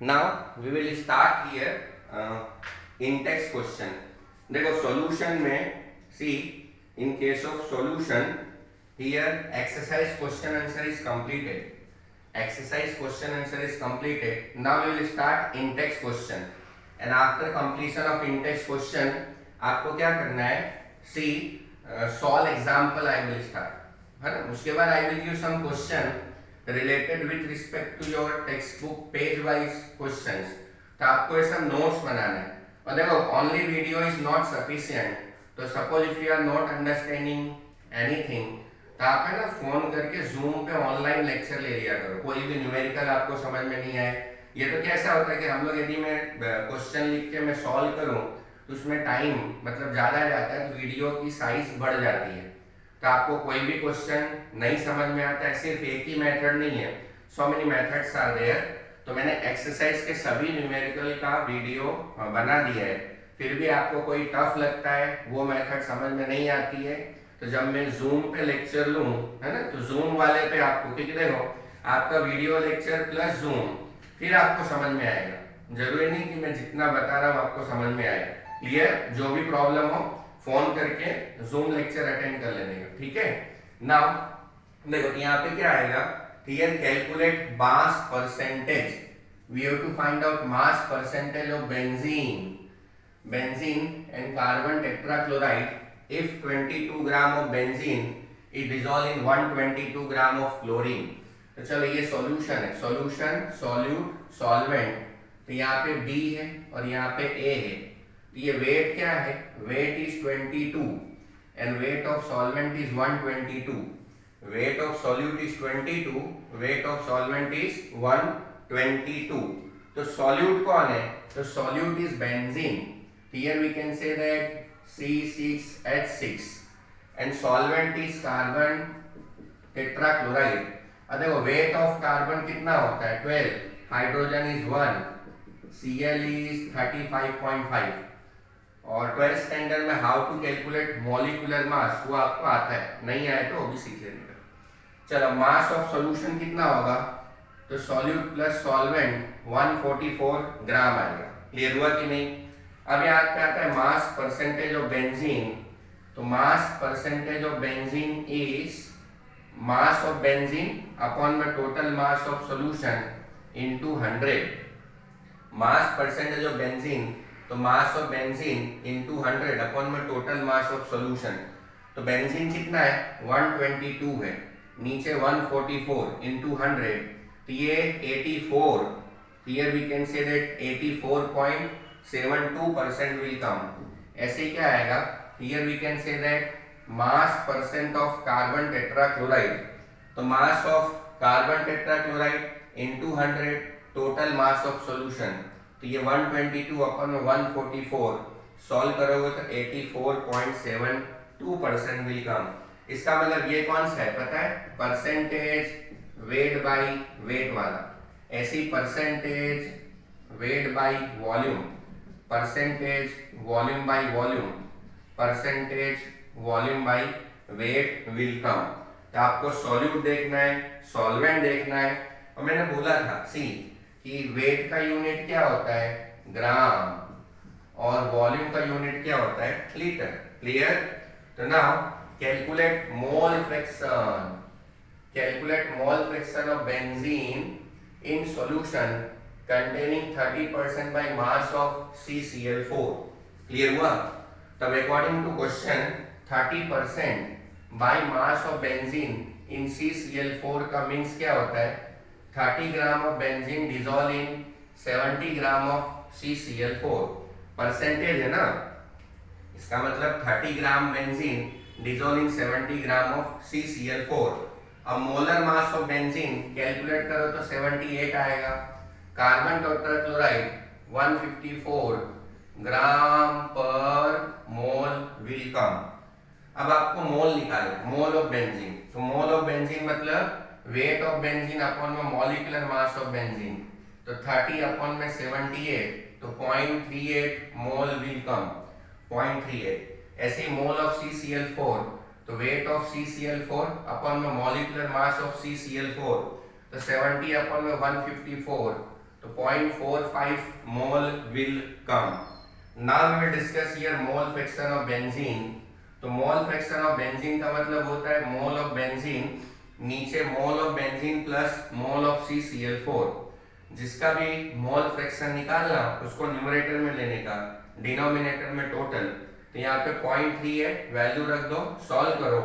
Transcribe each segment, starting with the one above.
Now we will start here in text question. देखो solution में see in case of solution here exercise question answer is completed. Exercise question answer is completed. Now we will start in text question. And after completion of in text question आपको क्या करना है? See solve example I will start. है ना? उसके बाद I will give some question related with respect to your textbook page wise questions. तो आपको ये सब notes बनाना है. और देखो only video is not sufficient. तो suppose if you are not understanding anything तो आप है ना फोन करके जूम पे ऑनलाइन लेक्चर ले लिया करो. कोई भी न्यूमेरिकल आपको समझ में नहीं आए, ये तो कैसा होता है कि हम लोग यदि मैं क्वेश्चन लिख के मैं सॉल्व करूं तो उसमें टाइम मतलब ज़्यादा जाता है तो वीडियो की साइज बढ़ जाती है. तो आपको कोई भी क्वेश्चन नहीं समझ में आता है, सिर्फ एक ही मेथड नहीं है, so many methods are there. तो मैंने एक्सरसाइज के सभी न्यूमेरिकल का वीडियो बना दिया है. फिर भी आपको कोई टफ लगता है, वो मेथड समझ में नहीं आती है, तो जब मैं जूम पे लेक्चर लूँ है ना, तो जूम वाले पे आपको, क्योंकि देखो आपका वीडियो लेक्चर प्लस जूम फिर आपको समझ में आएगा. जरूरी नहीं कि मैं जितना बता रहा हूँ आपको समझ में आएगा. क्लियर? जो भी प्रॉब्लम हो फोन करके जूम लेक्चर अटेंड कर लेने का. ठीक है. नाउ देखो यहाँ पे क्या आएगा, here calculate mass percentage. We have to find out mass percentage of benzene and carbon tetrachloride if 22 gram of benzene is dissolved in 122 gram of chlorine. तो चलो ये सॉल्यूशन है, सॉल्यूशन सॉल्यूट सॉल्वेंट. तो यहाँ पे B है और यहाँ पे A है. तो ये वेट क्या है, weight is 22 and weight of solvent is 122. Weight of solute is 22, weight of solvent is 122. तो सॉल्यूट कौन है, तो solute is benzene. Here we can say that C6H6 and solvent is carbon tetrachloride. अब देखो weight of carbon कितना होता है 12, hydrogen is 1, Cl is 35.5. और 12 स्टैंडर्ड में how to calculate molecular mass वो आपको आता है, नहीं आए तो वो भी सीख लेने का. चलो मास ऑफ सॉल्यूशन कितना होगा, तो सॉल्यूट प्लस सॉल्वेंट 144 ग्राम आएगा. क्लियर हुआ कि नहीं? अब यहाँ पे आता है मास परसेंटेज ऑफ बेंजीन. तो mass percentage of benzene is mass of benzene upon में total mass of solution into 100. Mass percentage of benzene, तो mass of benzene into 100 upon में टोटल मास ऑफ सॉल्यूशन. तो बेंजीन कितना है 122 है, नीचे 144 into 100, तो ये 84. Here we can say that 84.72% will come. ऐसे क्या आएगा, here we can say that mass percent of carbon tetrachloride. तो mass of carbon tetrachloride into 100 total mass of solution. तो ये 122 अपन 144 सॉल्व करोगे तो 84.72% will come. इसका मतलब ये कौन सा है पता है, परसेंटेज वेट बाई वेट वाला. ऐसी percentage weight by volume, percentage volume by volume, percentage volume by weight will come. तो आपको सॉल्यूट देखना है, सॉल्वेंट देखना है. और मैंने बोला था सी कि वेट का यूनिट क्या होता है ग्राम और वॉल्यूम का यूनिट क्या होता है लीटर. क्लियर? तो now calculate mole fraction. Calculate mole fraction of benzene in solution containing 30% by mass of CCl4. Clear हुआ? तब according to question 30% by mass of benzene in CCl4 का मीन्स क्या होता है, 30 gram of benzene dissolve in 70 gram of CCl4. Percentage है ना, इसका मतलब 30 gram benzene dissolve in 70 gram of CCl4. अब molar mass of benzene calculate करो तो 78 आएगा. कार्बन टेट्राक्लोराइड 154 ग्राम पर मोल विल कम. अब आपको मोल निकालना, मोल ऑफ बेंजीन. तो मोल ऑफ बेंजीन मतलब वेट ऑफ बेंजीन अपॉन में मॉलिक्यूलर मास ऑफ बेंजीन. तो 30 अपॉन में 78, तो 0.38 मोल विल कम. 0.38. ऐसे मोल ऑफ CCl4, तो वेट ऑफ CCl4 अपॉन में मॉलिक्यूलर मास ऑफ CCl4, तो 70 अपॉन में 154, तो 0.45 mole will come. Now we will discuss here mole fraction of benzene. तो मोल फ्रैक्शन ऑफ बेंजीन का मतलब होता है मोल ऑफ बेंजीन, नीचे mole of benzene plus mole of CCl4। जिसका भी मोल फ्रैक्शन निकालना उसको न्यूमरेटर में लेने का, डिनोमिनेटर में टोटल। तो यहाँ पे 0.3 है, वैल्यू रख दो, सॉल्व करो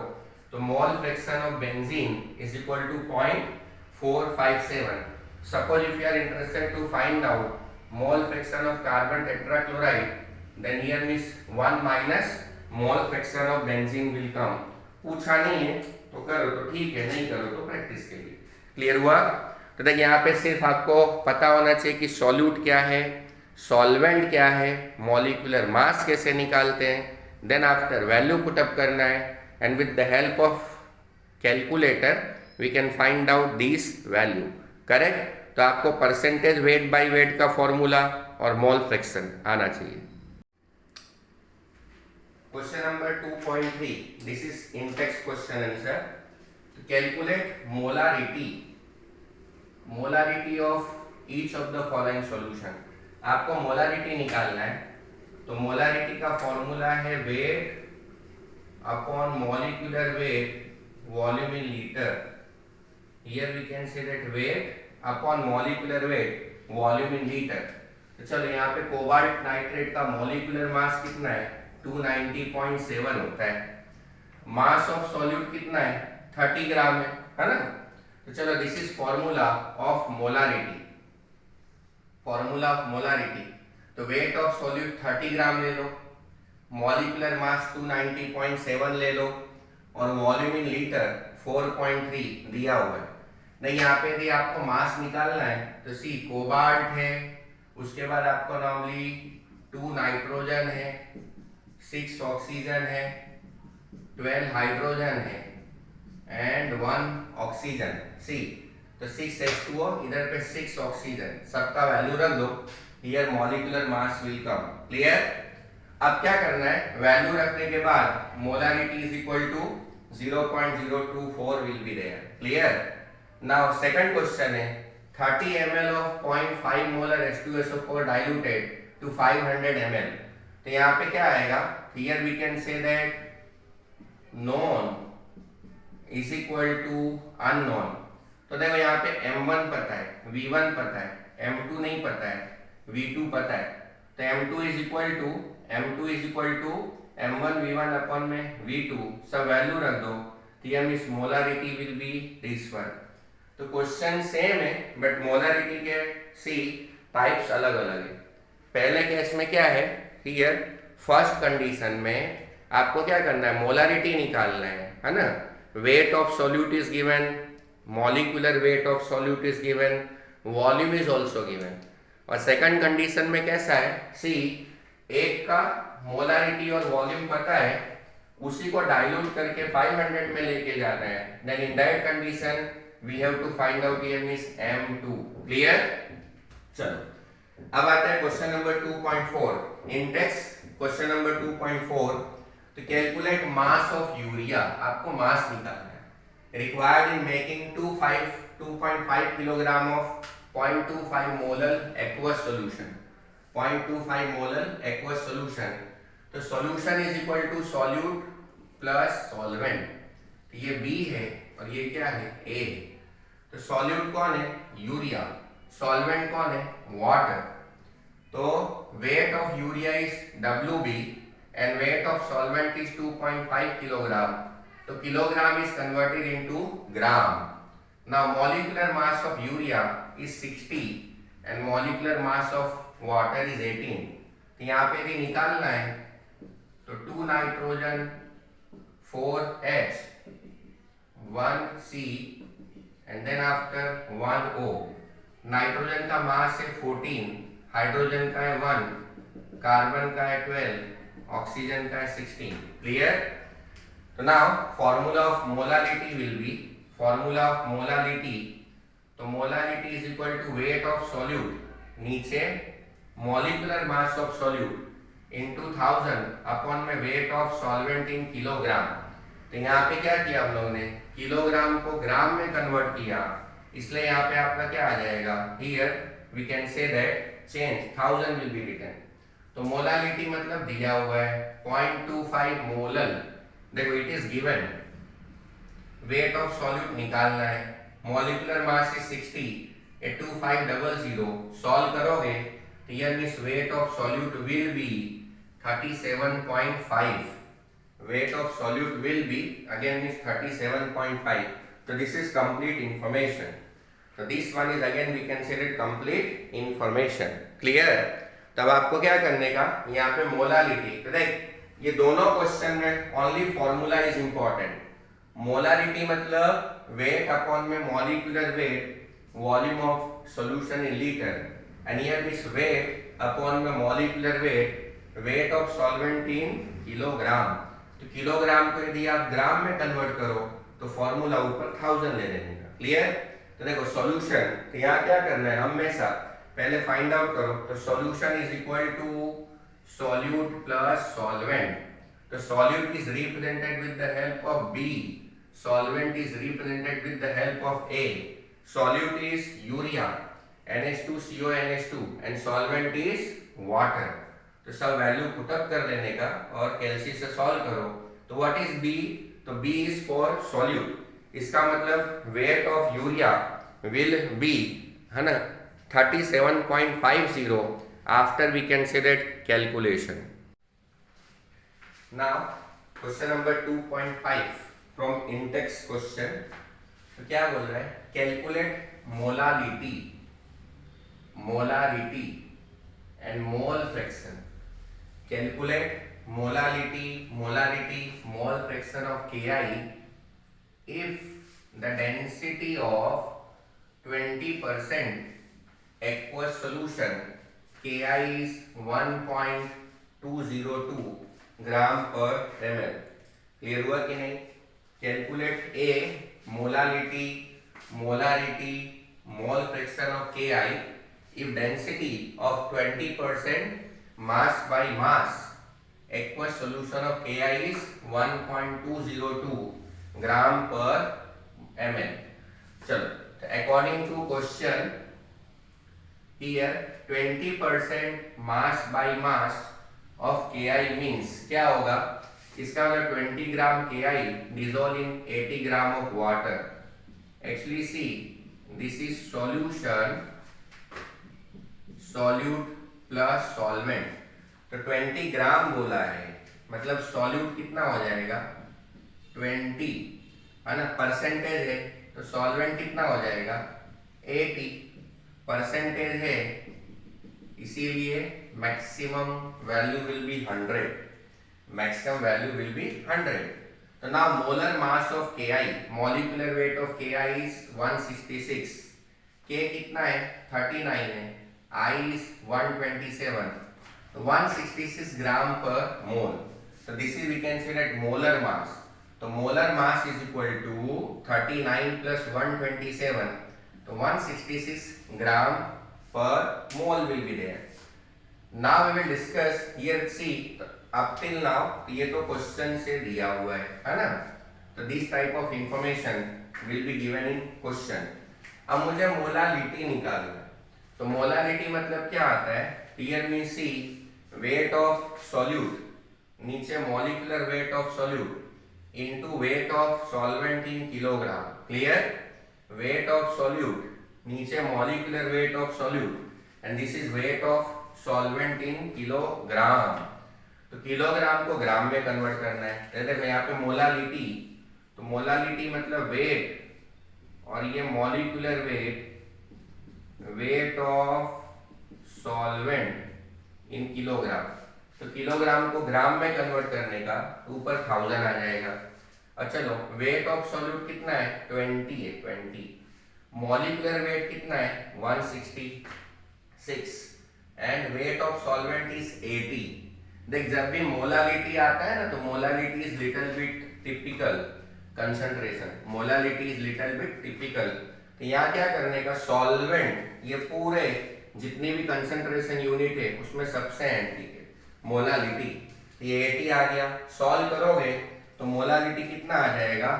तो mole fraction of benzene is equal to 0.457। Suppose if you are interested to find out mole fraction of carbon tetrachloride, then here means 1 minus mole fraction of benzene will come. पूछा नहीं है तो करो तो ठीक है, नहीं करो तो प्रैक्टिस के लिए। क्लियर हुआ? तो देखिए यहाँ पे सिर्फ आपको पता होना चाहिए कि सॉल्यूट क्या है, सॉल्वेंट क्या है, मॉलिक्यूलर मास कैसे निकालते हैं, then after value put up करना है, and with the help of calculator we can find out this value. Correct? तो आपको परसेंटेज वेट बाय वेट का फॉर्मूला और मोल फ्रैक्शन आना चाहिए। Question number 2.3, this is in text question answer. To calculate molarity of each of the following solution। आपको molarity निकालना है, तो मोलारिटी का फॉर्मूला है weight upon molecular weight volume in litre. Here we can say that weight upon molecular weight volume in litre. तो चलो यहाँ पे कोबाल्ट नाइट्रेट का मॉलिक्यूलर मास कितना है, 290.7 होता है। मास ऑफ सॉल्यूट कितना है, 30 ग्राम है ना। तो चलो this is formula of molarity. Formula of molarity, तो वेट ऑफ सॉल्यूट 30 ग्राम ले लो, मॉलिक्यूलर मास 290.7 ले लो, और वॉल्यूम इन लीटर 4.3 दिया हुआ है। नहीं यहाँ पे यदि आपको मास निकालना है तो सी कोबाल्ट है, उसके बाद आपको नॉर्मली 2 नाइट्रोजन है, 6 ऑक्सीजन है, 12 हाइड्रोजन है एंड 1 ऑक्सीजन। सी तो 6H2O, इधर पे 6 ऑक्सीजन, सबका वैल्यू रख दो, here molecular mass will come. Clear? अब क्या करना है, वैल्यू रखने के बाद molarity is equal to 0.024 will be there. Clear? Now second question है 30 ml of 0.5 molar H2SO4 diluted to 500 ml। तो यहाँ पे क्या आएगा, here we can say that known is equal to unknown. तो देखो यहाँ पे M1 पता है, V1 पता है, M2 नहीं पता है, V2 पता है। तो M2 is equal to M1 V1 अपन में V2, सब वैल्यू रख दो, तो ये miss molarity will B this one. तो क्वेश्चन सेम है बट मोलारिटी के सी टाइप्स अलग अलग है। पहले केस में क्या है, हियर फर्स्ट कंडीशन में आपको क्या करना है, मोलारिटी निकालना है ना। Wait of solute is given, molecular weight of solute is given, volume is also given. और सेकंड कंडीशन में कैसा है, सी एक का मोलारिटी और वॉल्यूम पता है, उसी को डाइल्यूट करके 500 में लेके जाना है, then in that condition we have to find out here means M2। Clear? चलो अब आता है question number 2.4 in text. Question number 2.4, तो कैलकुलेट मास ऑफ यूरिया, आपको मास निकालना है। Required in making 2.5 kilogram of 0.25 molar aqueous solution. 0.25 molar aqueous solution, तो solution is equal to solute plus solvent. तो ये B है और ये क्या है, A है। तो सॉल्यूट कौन है, यूरिया, सॉल्वेंट कौन है, वाटर। तो weight of urea is WB and weight of solvent is 2.5 kilogram. So kilogram is converted into gram. Now molecular mass of urea is 60 and molecular mass of water is 18. तो यहाँ पे भी निकालना है, तो 2 nitrogen 4H 1C and then after 1O। Nitrogen का मास है 14, hydrogen का है 1, कार्बन का है 12, ऑक्सीजन का है 16। क्लियर? तो now formula of molarity will be, formula of molarity, तो molarity is equal to weight of solute, नीचे molecular mass of solute into 1000 upon में weight of solvent in kilogram. तो यहाँ पे क्या किया हम लोगों ने, किलोग्राम को ग्राम में कन्वर्ट किया, इसलिए यहाँ पे आपका क्या आ जाएगा, here we can say that change 1000 will be written. तो मोलालिटी मतलब दिया हुआ है 0.25 मोलल, देखो it is given, wait of solute निकालना है, मॉलिक्यूलर मास इज 60, 2500, सॉल्व करोगे तो here means wait of solute will be 37.5, weight of solute will be again is 37.5. so this is complete information. so this one is again we consider complete information. clear? तब आपको क्या करने का, यहाँ पे molality, तो देख ये दोनों क्वेश्चन में only formula is important. Molality मतलब वेट अपॉन में molecular weight, volume of solution in litre, and here this weight upon में molecular weight, weight of solvent in kilogram. तो किलोग्राम को यदि आप ग्राम में कन्वर्ट करो तो फॉर्मूला ऊपर 1000 ले लेने का. क्लियर? तो देखो सॉल्यूशन, तो यहाँ क्या करना है, हमेशा पहले फाइंड आउट करो. तो solution is equal to solute plus solvent. तो solute is represented with the help of B, solvent is represented with the help of A. Solute is urea NH2CONH2 and solvent is water. तो सब value put up कर लेने का और कैल्सी से solve करो. तो व्हाट इज बी, तो बी इज फॉर सॉल्यूट. इसका मतलब weight of urea will be, है ना, 37.50 after we considered calculation. Now question number 2.5 from intext question. तो क्या बोल रहा है, calculate molality, molarity and mole fraction. Calculate molality, mole fraction of Ki if the density of 20% aqueous solution Ki is 1.202 gram per ml. Clear हुआ कि नहीं? Calculate A, molality, molarity, mole fraction of Ki if density of 20% mass by mass aqueous solution of Ki is 1.202 gram per ml. चलो, according to question here 20% mass by mass of Ki means क्या होगा, इसका मतलब 20 ग्राम Ki dissolve in 80 gram of water. Actually see, this is solution, solute plus solvent. तो 20 ग्राम बोला है, मतलब solute कितना हो जाएगा 20, है ना, परसेंटेज है तो सॉल्वेंट कितना हो जाएगा 80, परसेंटेज है इसीलिए maximum value will be 100, maximum value will be 100. तो now molar mass of Ki, molecular weight of Ki is 166, K कितना है 39 है, I is 127, so 166 gram per mole. So this is we can say that molar mass. So molar mass is equal to 39 plus 127. So 166 gram per mole will be there. Now we will discuss here. See up till now ये तो question से दिया हुआ है ना. तो this type of information will be given in question. अब मुझे मोलालिटी निकालना है. तो मोलालिटी मतलब क्या आता है, here mean C weight of solute, नीचे molecular weight of solute into weight of solvent in kilogram. Clear? Weight of solute, नीचे molecular weight of solute and this is weight of solvent in kilogram. तो kilogram को gram में convert करना है. देखो यहाँ पे मोलालिटी, तो मोलालिटी मतलब वेट और ये molecular weight, weight of solvent in kilogram. तो किलोग्राम को ग्राम में कन्वर्ट करने का ऊपर 1000 आ जाएगा. और चलो वेट ऑफ सॉल्यूट कितना है 20 है, 20. मॉलिक्यूलर वेट कितना है 166 and weight of solvent is 80. देख जब भी मोलालिटी आता है ना तो molality is little bit typical concentration, molality is little bit typical. तो यहाँ क्या करने का, सॉल्वेंट ये पूरे जितनी भी कंसंट्रेशन यूनिट है उसमें सबसे एंटी है मोलालिटी. ये 80 आ गया, सॉल्व करोगे तो मोलालिटी कितना आ जाएगा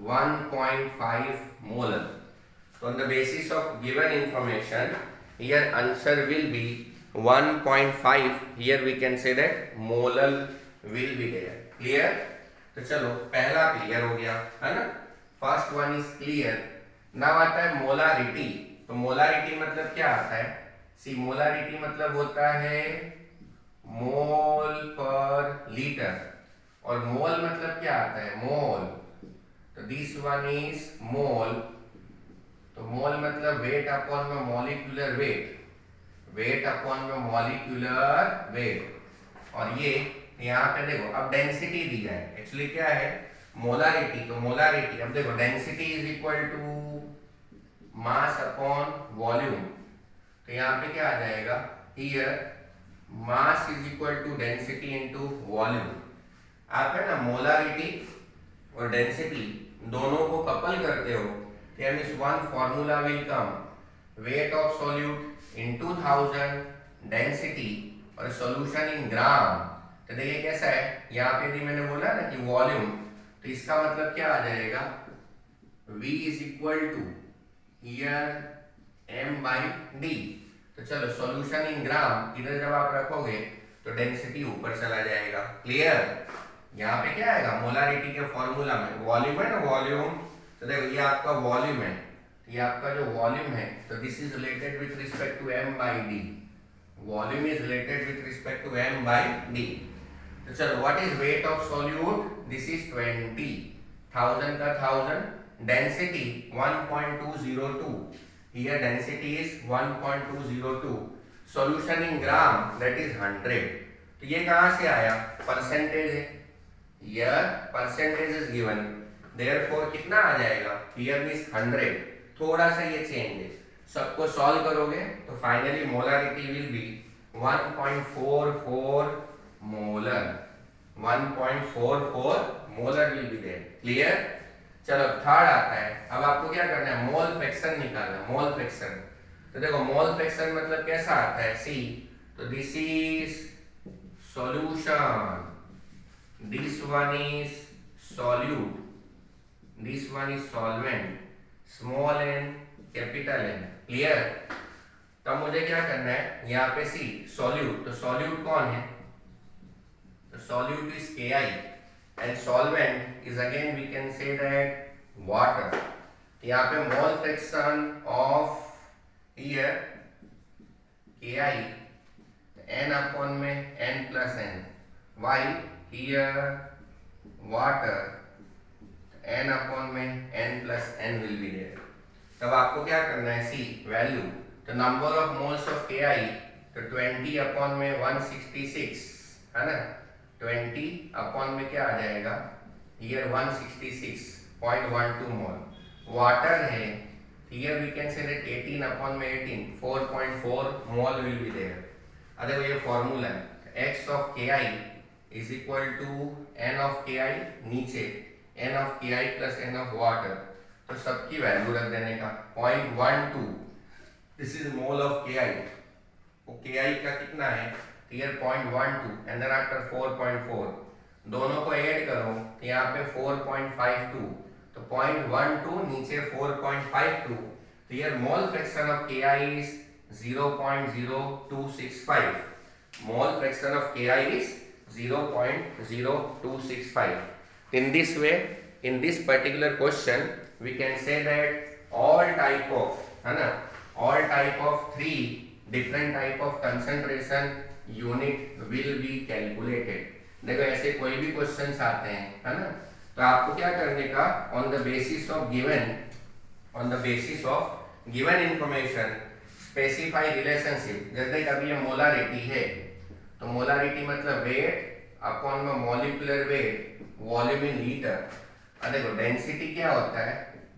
1.5 मोलर. तो on the basis of given information here answer will be 1.5. here we can say that molar will be there. clear? तो चलो पहला क्लियर हो गया है ना, first one is clear. Now आता है मोलारिटी. तो मोलारिटी मतलब क्या आता है? सी मोलारिटी मतलब होता है मोल पर लीटर, और मोल मतलब क्या आता है? मोल. तो दिस वन इज मोल. तो मोल मतलब वेट अपॉन में मॉलिक्यूलर वेट, वेट अपॉन में मॉलिक्यूलर वेट. और ये यहाँ पे देखो अब डेंसिटी दी है. एक्चुअली क्या है? मोलारिटी. तो मोलारिटी अब देखो density is equal to mass upon volume. तो यहाँ पे क्या आ जाएगा? Here mass is equal to density into volume. आप है ना मोलारिटी और डेंसिटी दोनों को कपल करते हो, then is one formula will come, weight of solute into 1000, density और सॉल्यूशन इन ग्राम. तो देखिए कैसा है, यहाँ पे भी मैंने बोला ना कि वॉल्यूम, तो इसका मतलब क्या आ जाएगा? V is equal to here m by d. तो चलो सॉल्यूशन इन ग्राम इधर जब आप रखोगे तो डेंसिटी ऊपर चला जाएगा. क्लियर? यहाँ पे क्या आएगा? मोलारिटी के फॉर्मूला में वॉल्यूम है ना, वॉल्यूम. तो देखो ये आपका वॉल्यूम है, ये आपका जो वॉल्यूम है, तो this is related with respect to m by d. Volume is related with respect to m by d. तो चलो what is weight of solute? This is 20. 1000 का 1000. Density 1.202. Here density is 1.202. Solution in gram that is 100. तो ये कहाँ से आया? Percentage है. Here percentage is given, therefore कितना आ जाएगा? Here means 100. थोड़ा सा ये चेंज है. सबको सॉल्व करोगे तो finally molarity will be 1.44 molar. 1.44 molar will be there. Clear? चलो थर्ड आता है. अब आपको क्या करना है? मोल फ्रैक्शन निकालना. Mole fraction. तो देखो मोल फ्रैक्शन मतलब कैसा आता है? सी, तो this is solution, this one is solute, this one is solvent, small n capital N. Clear? तब मुझे क्या करना है? यहाँ पे सी सॉल्यूट. तो सॉल्यूट कौन है? तो solute is Ki and solvent is again we can say that water. यहाँ पे mole fraction of here Ki n upon में n plus n. Why? Here water n upon में n plus n will be there. तब आपको क्या करना है? See value. तो number of moles of Ki, तो 20 अपॉन में 166 है ना. 20 अपॉन में क्या आ जाएगा? Here 166.12 mole. वाटर है, here we can say that 18 upon में 18 4.4 मोल विल बी देयर. अरे वो ये फॉर्मूला है. x of Ki is equal to n of Ki, नीचे n of Ki plus n of water. तो सबकी वैल्यू रख देने का. 0.12 this is mole of Ki. वो Ki का कितना है? Here 0.12 and then after 4.4. दोनों को ऐड करो तो यहाँ पे 4.52. तो 0.12 नीचे 4.52. Here mole fraction of Ki is 0.0265. Mole fraction of Ki is 0.0265. In this way, in this particular question, we can say that all type of, है ना, all type of 3 different type of concentration unit will be calculated. देखो ऐसे कोई भी questions आते हैं, है ना, तो आपको क्या करने का? on the basis of given information specify relationship. जैसे कभी ये मोलारिटी है, तो मोलारिटी मतलब वेट अपॉन में molecular weight, volume in litre. अब देखो डेंसिटी क्या होता है?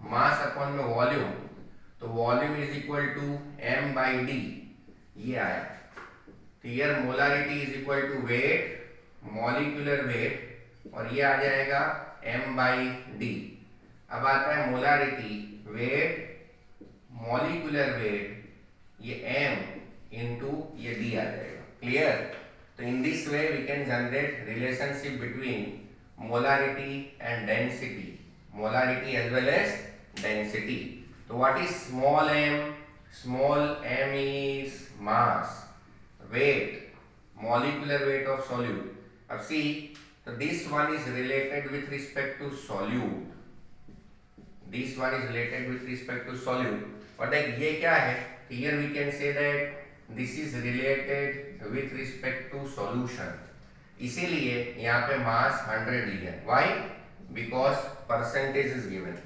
मास अपॉन में वॉल्यूम. तो volume is equal to m by d. ये आया. तो here molarity is equal to weight, molecular weight, और ये आ जाएगा m बाई d. अब आता है मोलारिटी, वेट, मॉलिक्यूलर वेट, ये m इंटू ये d आ जाएगा. क्लियर? तो in this way we can generate relationship between molarity and density, molarity as well as density. So what is small m? small m is mass, weight, molecular weight of solute. अब see, so this one is related with respect to solute. This one is related with respect to solute. और देख ये क्या है? Here we can say that this is related with respect to solution. इसीलिए यहाँ पे मास 100 लिया. Why? Because percentage is given.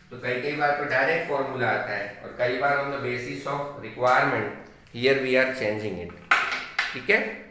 तो कई बार तो डायरेक्ट फॉर्मूला आता है और कई बार on the basis of requirement here we are changing it. ठीक है.